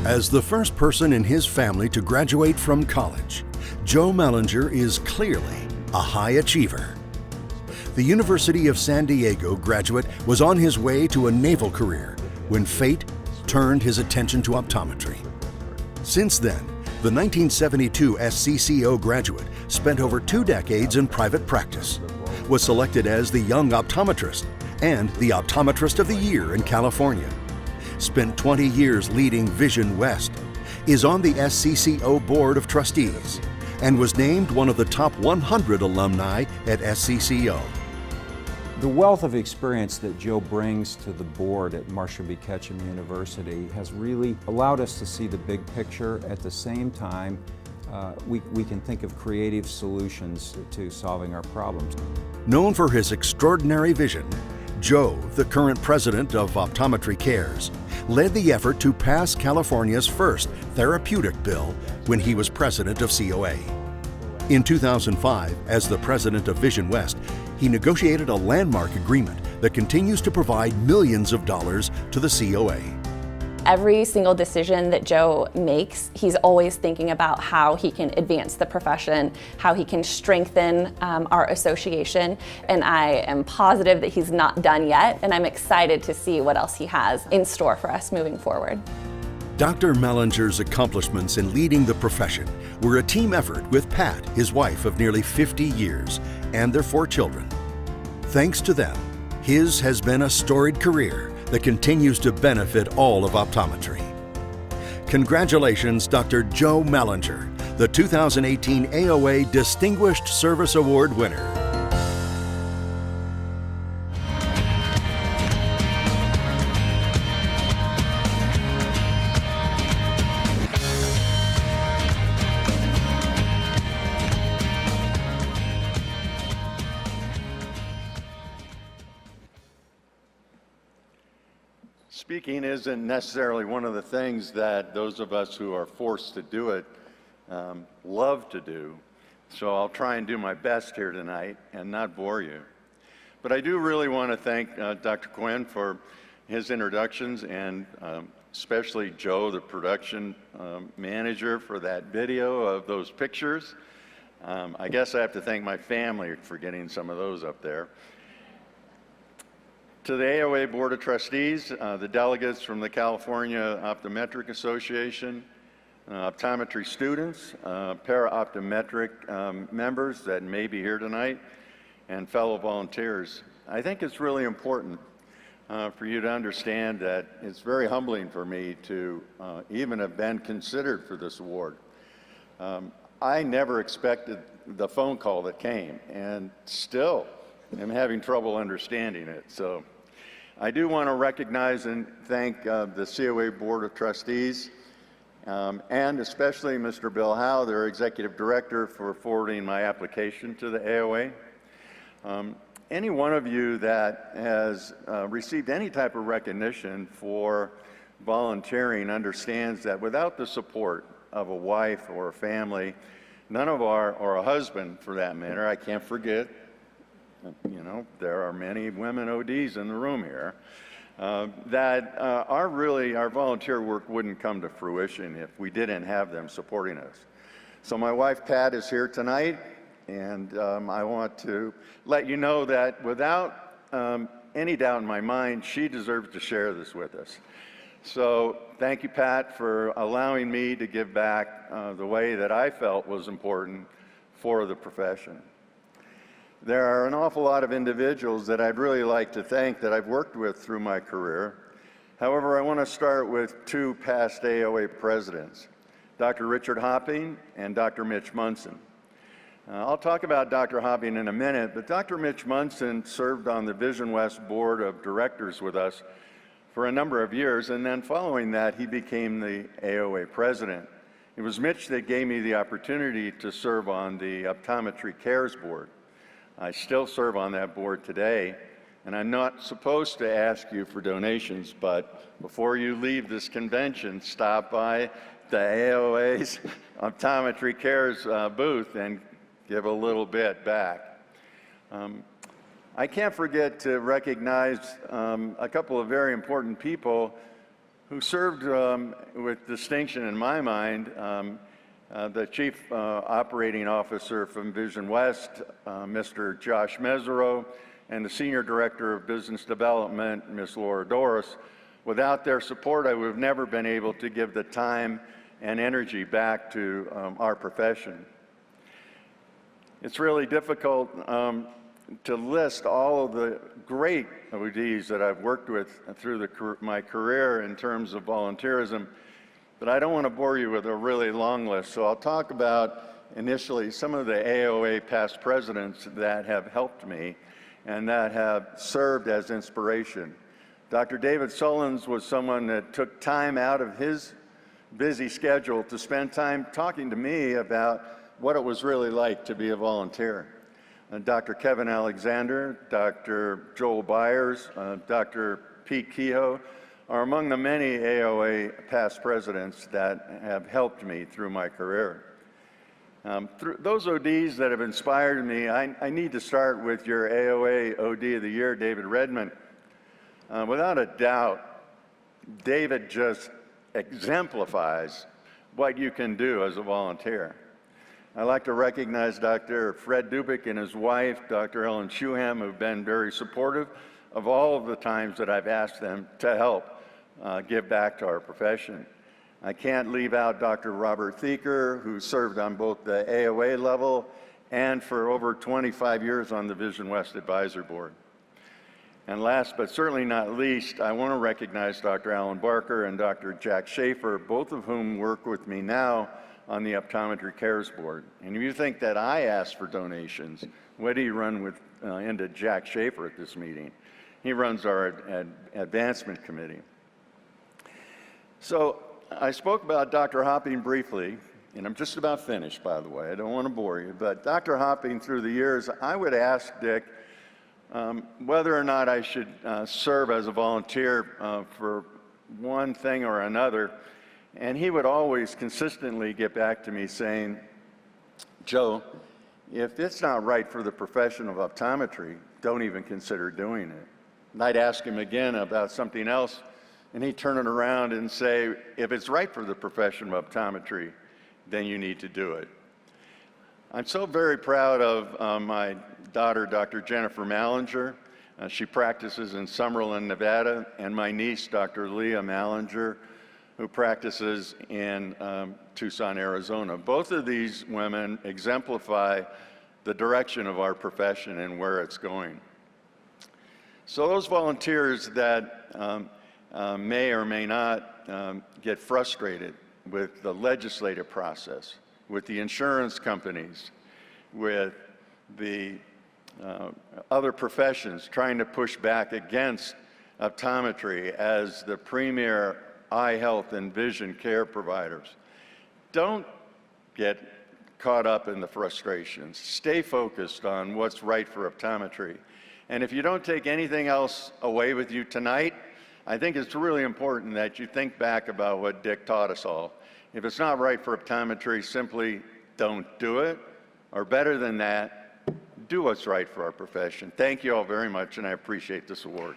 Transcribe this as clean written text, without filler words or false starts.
As the first person in his family to graduate from college, Joe Mallinger is clearly a high achiever. The University of San Diego graduate was on his way to a naval career when fate turned his attention to optometry. Since then, the 1972 SCCO graduate spent over 2 decades in private practice, was selected as the Young Optometrist and the Optometrist of the Year in California, spent 20 years leading Vision West, is on the SCCO Board of Trustees, and was named one of the top 100 alumni at SCCO. The wealth of experience that Joe brings to the board at Marshall B. Ketchum University has really allowed us to see the big picture. At the same time, we can think of creative solutions to solving our problems. Known for his extraordinary vision, Joe, the current president of Optometry Cares, led the effort to pass California's first therapeutic bill when he was president of COA. In 2005, as the president of Vision West, he negotiated a landmark agreement that continues to provide millions of dollars to the COA. Every single decision that Joe makes, he's always thinking about how he can advance the profession, how he can strengthen our association, and I am positive that he's not done yet, and I'm excited to see what else he has in store for us moving forward. Dr. Mallinger's accomplishments in leading the profession were a team effort with Pat, his wife of nearly 50 years, and their 4 children. Thanks to them, his has been a storied career that continues to benefit all of optometry. Congratulations, Dr. Joe Mallinger, the 2018 AOA Distinguished Service Award winner. Speaking isn't necessarily one of the things that those of us who are forced to do it love to do, so I'll try and do my best here tonight and not bore you. But I do really want to thank Dr. Quinn for his introductions, and especially Joe, the production manager, for that video of those pictures. I guess I have to thank my family for getting some of those up there. To the AOA Board of Trustees, the delegates from the California Optometric Association, optometry students, para-optometric members that may be here tonight, and fellow volunteers. I think it's really important for you to understand that it's very humbling for me to even have been considered for this award. I never expected the phone call that came, and still am having trouble understanding it. So I do want to recognize and thank the COA Board of Trustees, and especially Mr. Bill Howe, their Executive Director, for forwarding my application to the AOA. Any one of you that has received any type of recognition for volunteering understands that without the support of a wife or a family, or a husband for that matter, I can't forget, you know, there are many women ODs in the room here, that our volunteer work wouldn't come to fruition if we didn't have them supporting us. So my wife Pat is here tonight, and I want to let you know that without any doubt in my mind, she deserves to share this with us. So thank you, Pat, for allowing me to give back the way that I felt was important for the profession. There are an awful lot of individuals that I'd really like to thank that I've worked with through my career. However, I want to start with 2 past AOA presidents, Dr. Richard Hopping and Dr. Mitch Munson. I'll talk about Dr. Hopping in a minute, but Dr. Mitch Munson served on the Vision West Board of Directors with us for a number of years, and then following that, he became the AOA president. It was Mitch that gave me the opportunity to serve on the Optometry Cares Board. I still serve on that board today, and I'm not supposed to ask you for donations, but before you leave this convention, stop by the AOA's Optometry Cares booth and give a little bit back. I can't forget to recognize a couple of very important people who served with distinction in my mind, the Chief Operating Officer from Vision West, Mr. Josh Mesereau, and the Senior Director of Business Development, Ms. Laura Doris. Without their support, I would have never been able to give the time and energy back to our profession. It's really difficult to list all of the great ODs that I've worked with through my career in terms of volunteerism, but I don't want to bore you with a really long list, so I'll talk about initially some of the AOA past presidents that have helped me and that have served as inspiration. Dr. David Sullins was someone that took time out of his busy schedule to spend time talking to me about what it was really like to be a volunteer. Dr. Kevin Alexander, Dr. Joel Byers, Dr. Pete Kehoe are among the many AOA past presidents that have helped me through my career. Through those ODs that have inspired me, I need to start with your AOA OD of the Year, David Redmond. Without a doubt, David just exemplifies what you can do as a volunteer. I'd like to recognize Dr. Fred Dubik and his wife, Dr. Ellen Shuham, who've been very supportive of all of the times that I've asked them to help give back to our profession. I can't leave out Dr. Robert Thieker, who served on both the AOA level and for over 25 years on the Vision West Advisory Board. And last but certainly not least, I want to recognize Dr. Alan Barker and Dr. Jack Schaefer, both of whom work with me now on the Optometry Cares Board. And if you think that I ask for donations, what do you run with into Jack Schaefer at this meeting? He runs our advancement committee. So I spoke about Dr. Hopping briefly, and I'm just about finished, by the way. I don't want to bore you, but Dr. Hopping through the years, I would ask Dick whether or not I should serve as a volunteer for one thing or another. And he would always consistently get back to me saying, Joe, if it's not right for the profession of optometry, don't even consider doing it. And I'd ask him again about something else, and he'd turn it around and say, if it's right for the profession of optometry, then you need to do it. I'm so very proud of my daughter, Dr. Jennifer Mallinger. She practices in Summerlin, Nevada, and my niece, Dr. Leah Mallinger, who practices in Tucson, Arizona. Both of these women exemplify the direction of our profession and where it's going. So those volunteers that may or may not get frustrated with the legislative process, with the insurance companies, with the other professions trying to push back against optometry as the premier eye health and vision care providers. Don't get caught up in the frustrations. Stay focused on what's right for optometry. And if you don't take anything else away with you tonight, I think it's really important that you think back about what Dick taught us all. If it's not right for optometry, simply don't do it. Or better than that, do what's right for our profession. Thank you all very much, and I appreciate this award.